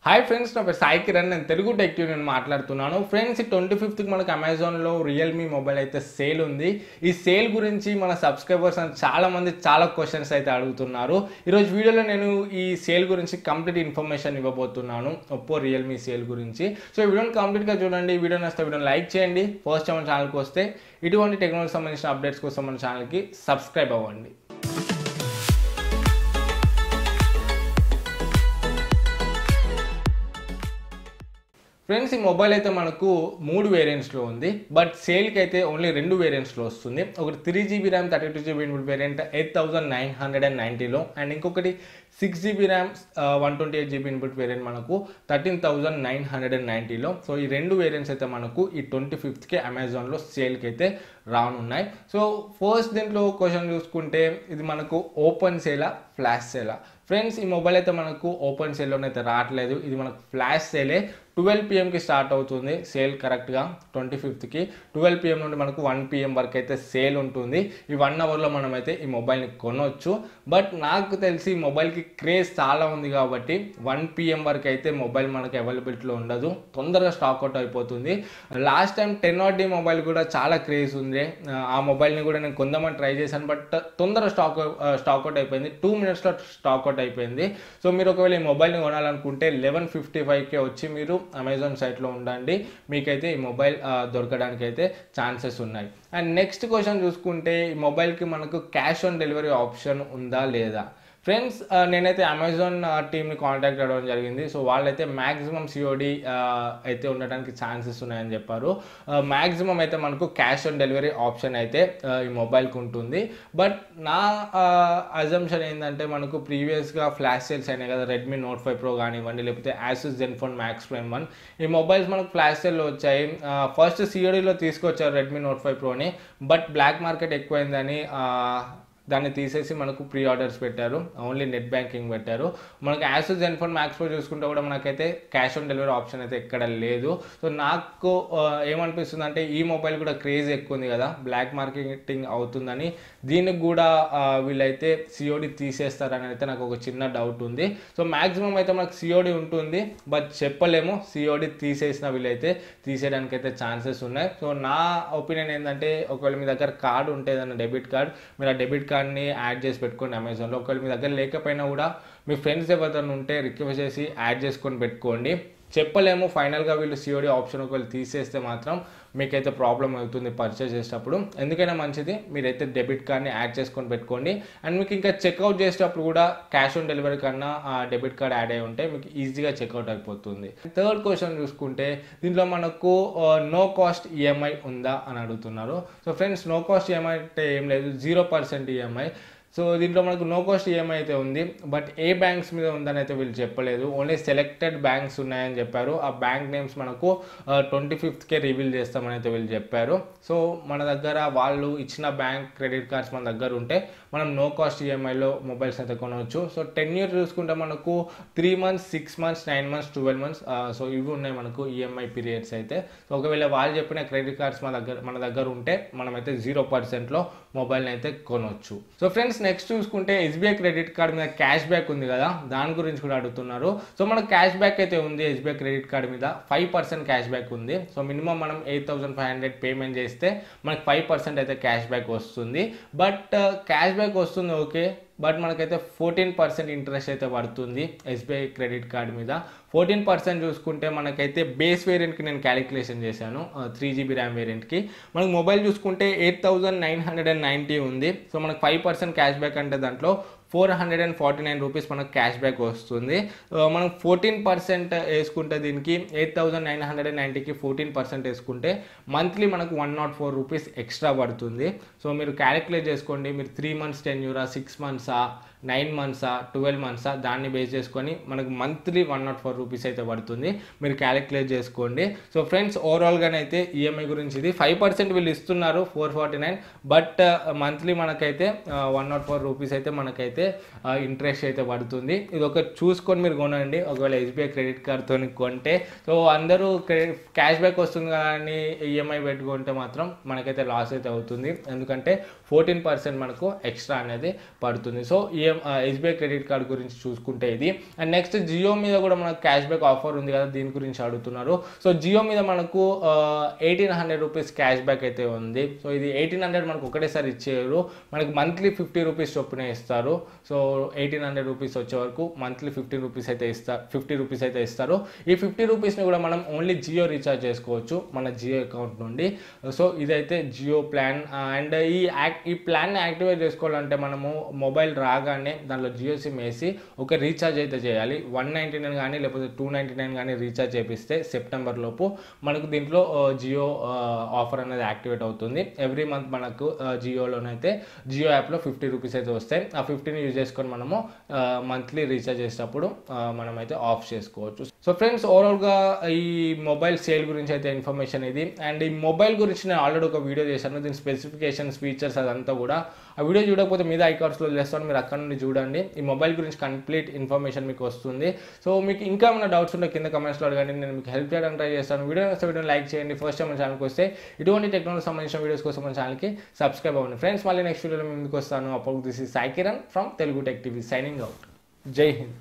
Hi friends, నా పేరు సాయి కిరణ్. నేను తెలుగు టెక్ నేను మాట్లాడుతున్నాను. ఫ్రెండ్స్, ఈ 25th మనకు అమెజాన్లో రియల్మీ మొబైల్ అయితే సేల్ ఉంది. ఈ సేల్ గురించి మన సబ్స్క్రైబర్స్ చాలామంది చాలా క్వశ్చన్స్ అయితే అడుగుతున్నారు. ఈరోజు వీడియోలో నేను ఈ సేల్ గురించి కంప్లీట్ ఇన్ఫర్మేషన్ ఇవ్వబోతున్నాను, ఒప్పో రియల్మీ సేల్ గురించి. సో ఈ వీడియోని కంప్లీట్గా చూడండి. ఈ వీడియో నచ్చితే వీడియోని లైక్ చేయండి. ఫస్ట్ మన ఛానల్కి వస్తే ఇటువంటి టెక్నాలజీ సంబంధించిన అప్డేట్స్ కోసం మన ఛానల్కి సబ్స్క్రైబ్ అవ్వండి. ఫ్రెండ్స్, ఈ మొబైల్ అయితే మనకు 3 వేరియంట్స్లో ఉంది. బట్ సేల్కి అయితే ఓన్లీ 2 వేరియంట్స్లో వస్తుంది. ఒకటి 3GB RAM 32GB input variant 8990లో, అండ్ ఇంకొకటి 6GB RAM 128GB input variant మనకు 13990లో. సో ఈ 2 వేరియంట్స్ అయితే మనకు ఈ 25th అమెజాన్లో సేల్కి అయితే రానున్నాయి. సో ఫస్ట్ దీంట్లో క్వశ్చన్ చూసుకుంటే, ఇది మనకు ఓపెన్ సేలా ఫ్లాష్ సేలా? ఫ్రెండ్స్, ఈ మొబైల్ అయితే మనకు ఓపెన్ సేల్లోనైతే రావట్లేదు. ఇది మనకు ఫ్లాష్ సేలే. 12 PM స్టార్ట్ అవుతుంది సేల్. కరెక్ట్గా 25th 12 PM నుండి మనకు 1 PM వరకు అయితే సేల్ ఉంటుంది. ఈ 1 అవర్లో మనమైతే ఈ మొబైల్ని కొనవచ్చు. బట్ నాకు తెలిసి ఈ మొబైల్కి క్రేజ్ చాలా ఉంది కాబట్టి 1 PM వరకు అయితే మొబైల్ మనకి అవైలబిలిటీలో ఉండదు, తొందరగా స్టాక్ అవుట్ అయిపోతుంది. లాస్ట్ టైం 10OD మొబైల్ కూడా చాలా క్రేజ్ ఉంది. ఆ మొబైల్ని కూడా నేను కొందామని ట్రై చేశాను, బట్ తొందరగా స్టాక్అవుట్ అయిపోయింది. 2 minutesలో స్టాక్అవుట్ అయిపోయింది. సో మీరు ఒకవేళ ఈ మొబైల్ని కొనాలనుకుంటే 1155 వచ్చి మీరు అమెజాన్ సైట్లో ఉండండి. మీకైతే ఈ మొబైల్ దొరకడానికి అయితే ఛాన్సెస్ ఉన్నాయి. అండ్ నెక్స్ట్ క్వశ్చన్ చూసుకుంటే, ఈ మొబైల్కి మనకు క్యాష్ ఆన్ డెలివరీ ఆప్షన్ ఉందా లేదా? ఫ్రెండ్స్, నేనైతే అమెజాన్ టీమ్ని కాంటాక్ట్ అవ్వడం జరిగింది. సో వాళ్ళైతే మ్యాక్సిమం COD అయితే ఉండడానికి ఛాన్సెస్ ఉన్నాయని చెప్పారు. మ్యాక్సిమం అయితే మనకు క్యాష్ ఆన్ డెలివరీ ఆప్షన్ అయితే ఈ మొబైల్కి ఉంటుంది. బట్ నా అజంప్షన్ ఏంటంటే, మనకు ప్రీవియస్గా ఫ్లాష్ సేల్స్ అయినాయి కదా, Redmi Note 5 Pro కానివ్వండి, లేకపోతే Asus Zenfone Max Prime 1, ఈ మొబైల్స్ మనకు ఫ్లాష్ సేల్లో వచ్చాయి. ఫస్ట్ CODలో తీసుకొచ్చారు Redmi Note 5 Proని, బట్ బ్లాక్ మార్కెట్ ఎక్కువైందని దాన్ని తీసేసి మనకు ప్రీ ఆర్డర్స్ పెట్టారు, ఓన్లీ నెట్ బ్యాంకింగ్ పెట్టారు. మనకు Asus Zenfone Max Pro చూసుకుంటే కూడా మనకైతే క్యాష్ ఆన్ డెలివరీ ఆప్షన్ అయితే ఎక్కడ లేదు. సో నాకు ఏమనిపిస్తుంది అంటే, ఈ మొబైల్ కూడా క్రేజ్ ఎక్కువ ఉంది కదా, బ్లాక్ మార్కెటింగ్ అవుతుందని, దీనికి కూడా వీళ్ళైతే COD తీసేస్తారని అయితే నాకు ఒక చిన్న డౌట్ ఉంది. సో మ్యాక్సిమం అయితే మనకు COD ఉంటుంది, బట్ చెప్పలేము. COD తీసేసిన వీళ్ళైతే తీసేయడానికి అయితే ఛాన్సెస్ ఉన్నాయి. సో నా ఒపీనియన్ ఏంటంటే, ఒకవేళ మీ దగ్గర కార్డు ఉంటే, ఏదైనా డెబిట్ కార్డ్, మీరు ఆ డెబిట్ కార్డ్ని యాడ్ చేసి పెట్టుకోండి అమెజాన్లో. ఒకవేళ మీ దగ్గర లేకపోయినా కూడా మీ ఫ్రెండ్స్ ఎవరైనా ఉంటే రిక్వెస్ట్ చేసి యాడ్ చేసుకొని పెట్టుకోండి. చెప్పలేము, ఫైనల్గా వీళ్ళు COD ఆప్షన్ ఒకవేళ తీసేస్తే మాత్రం మీకైతే ప్రాబ్లం అవుతుంది పర్చేస్ చేసేటప్పుడు. ఎందుకైనా మంచిది మీరైతే డెబిట్ కార్డ్ని యాడ్ చేసుకొని పెట్టుకోండి. అండ్ మీకు ఇంకా చెక్అవుట్ చేసేటప్పుడు కూడా క్యాష్ ఆన్ డెలివరీ కన్నా డెబిట్ కార్డ్ యాడ్ అయి ఉంటే మీకు ఈజీగా చెక్అవుట్ అయిపోతుంది. థర్డ్ క్వశ్చన్ చూసుకుంటే, దీంట్లో మనకు నో కాస్ట్ EMI ఉందా అని అడుగుతున్నారు. So friends, no cost EMI అంటే ఏం లేదు, 0% EMI. సో దీంట్లో మనకు నో కాస్ట్ EMI అయితే ఉంది, బట్ ఏ బ్యాంక్స్ మీద ఉందని అయితే వీళ్ళు చెప్పలేదు. ఓన్లీ సెలెక్టెడ్ బ్యాంక్స్ ఉన్నాయని చెప్పారు. ఆ బ్యాంక్ నేమ్స్ మనకు 25th రివీల్ చేస్తామని అయితే వీళ్ళు చెప్పారు. సో మన దగ్గర వాళ్ళు ఇచ్చిన బ్యాంక్ క్రెడిట్ కార్డ్స్ మన దగ్గర ఉంటే మనం నో కాస్ట్ EMIలో మొబైల్స్ అయితే కొనవచ్చు. సో 10 years చూసుకుంటే మనకు 3 months, 6 months, 9 months, 12 months, so ఇవి ఉన్నాయి మనకు EMI పీరియడ్స్ అయితే. సో ఒకవేళ వాళ్ళు చెప్పిన క్రెడిట్ కార్డ్స్ మన దగ్గర ఉంటే మనమైతే 0%లో మొబైల్ని అయితే కొనవచ్చు. సో ఫ్రెండ్స్, నెక్స్ట్ చూసుకుంటే, SBI క్రెడిట్ కార్డ్ మీద క్యాష్ బ్యాక్ ఉంది కదా, దాని గురించి కూడా అడుగుతున్నారు. సో మనకు క్యాష్ బ్యాక్ అయితే ఉంది. SBI క్రెడిట్ కార్డ్ మీద 5% క్యాష్ బ్యాక్ ఉంది. సో మినిమం మనం 8500 పేమెంట్ చేస్తే మనకు 5% అయితే క్యాష్ బ్యాక్ వస్తుంది. బట్ క్యాష్ బ్యాక్ వస్తుంది ఓకే, బట్ మనకైతే 14% ఇంట్రెస్ట్ అయితే పడుతుంది SBI క్రెడిట్ కార్డ్ మీద. 14% చూసుకుంటే మనకైతే బేస్ వేరియంట్కి నేను క్యాలిక్యులేషన్ చేశాను, 3GB ర్యామ్ వేరియంట్కి. మనకు మొబైల్ చూసుకుంటే 8990 ఉంది. సో మనకు 5% క్యాష్ బ్యాక్ అంటే దాంట్లో 449 రూపీస్ మనకు క్యాష్ బ్యాక్ వస్తుంది. మనం 14% వేసుకుంటే, దీనికి 8990కి 14% వేసుకుంటే మంత్లీ మనకు 104 రూపీస్ ఎక్స్ట్రా పడుతుంది. సో మీరు క్యాలిక్యులేట్ చేసుకోండి, మీరు 3 months టెన్యూరా, 6 months, 9 months, 12 months దాన్ని బేస్ చేసుకొని మనకు మంత్లీ 104 రూపీస్ అయితే పడుతుంది. మీరు క్యాలిక్యులేట్ చేసుకోండి. సో ఫ్రెండ్స్, ఓవరాల్గానైతే EMI గురించి ఇది 5% వీళ్ళు ఇస్తున్నారు 449, బట్ మంత్లీ మనకైతే 104 రూపీస్ అయితే మనకైతే ఇంట్రెస్ట్ అయితే పడుతుంది. ఇది ఒక చూసుకొని మీరు కొనండి ఒకవేళ SBI క్రెడిట్ కార్డ్తో కొంటే. సో అందరూ క్యాష్ బ్యాక్ వస్తుంది కానీ EMI పెట్టుకుంటే మాత్రం మనకైతే లాస్ అయితే అవుతుంది. ఎందుకంటే 14% మనకు ఎక్స్ట్రా అనేది పడుతుంది. సో ఎస్బీఐ క్రెడిట్ కార్డ్ గురించి చూసుకుంటే ఇది. అండ్ నెక్స్ట్ జియో మీద కూడా మనకు క్యాష్ బ్యాక్ ఆఫర్ ఉంది కదా, దీని గురించి అడుగుతున్నారు. సో జియో మీద మనకు 1800 రూపీస్ క్యాష్ బ్యాక్ అయితే ఉంది. సో ఇది 1800 మనకు ఒకటేసారి ఇచ్చేయరు, మనకి మంత్లీ 50 రూపీస్ చొప్పున ఇస్తారు. సో 1800 రూపీస్ వచ్చే వరకు మంత్లీ 50 రూపీస్ అయితే ఇస్తారు. ఈ 50 రూపీస్ని కూడా మనం ఓన్లీ జియో రీఛార్జ్ చేసుకోవచ్చు మన జియో అకౌంట్ నుండి. సో ఇదైతే జియో ప్లాన్. అండ్ ఈ ప్లాన్ని యాక్టివేట్ చేసుకోవాలంటే మనము మొబైల్ రాగానే దానిలో జియో సిమ్ వేసి ఒక రీఛార్జ్ అయితే చేయాలి. 199 కానీ లేకపోతే 299 కానీ రీఛార్జ్ చేపిస్తే సెప్టెంబర్ లోపు మనకు దీంట్లో జియో ఆఫర్ అనేది యాక్టివేట్ అవుతుంది. ఎవ్రీ మంత్ మనకు జియోలోనైతే జియో యాప్లో 50 రూపీస్ అయితే వస్తాయి. ఆ 50ని యూజ్ చేసుకొని మనము మంత్లీ రీఛార్జ్ చేసేటప్పుడు మనమైతే ఆఫ్ చేసుకోవచ్చు. సో ఫ్రెండ్స్, ఓవరాల్గా ఈ మొబైల్ సేల్ గురించి అయితే ఇన్ఫర్మేషన్ ఇది. అండ్ ఈ మొబైల్ గురించి నేను ఆల్రెడీ ఒక వీడియో చేశాను, దీని స్పెసిఫికేషన్స్, ఫీచర్స్ అదంతా కూడా. ఆ వీడియో చూడకపోతే మీద ఐకార్డ్స్లో చేస్తాను, మీరు అక్కడ నుండి చూడండి. ఈ మొబైల్ గురించి కంప్లీట్ ఇన్ఫర్మేషన్ మీకు వస్తుంది. సో మీకు ఇంకా ఏమైనా డౌట్స్ ఉంటే కింద కమెంట్స్లో అడగండి, నేను మీకు హెల్ప్ చేయడానికి ట్రై చేస్తాను. వీడియోని లైక్ చేయండి. ఫస్ట్ టైం మన ఛానల్కి వస్తే ఇటువంటి టెక్నాలజీ సంబంధించిన వీడియోస్ కోసం మన ఛానల్కి సబ్స్క్రైబ్ అవ్వండి. ఫ్రెండ్స్, మళ్ళీ నెక్స్ట్ వీడియోలో ముందుకు వస్తాను. అప్పుడు this is Sai Kiran from Telugu tech TV signing out. జై హింద్.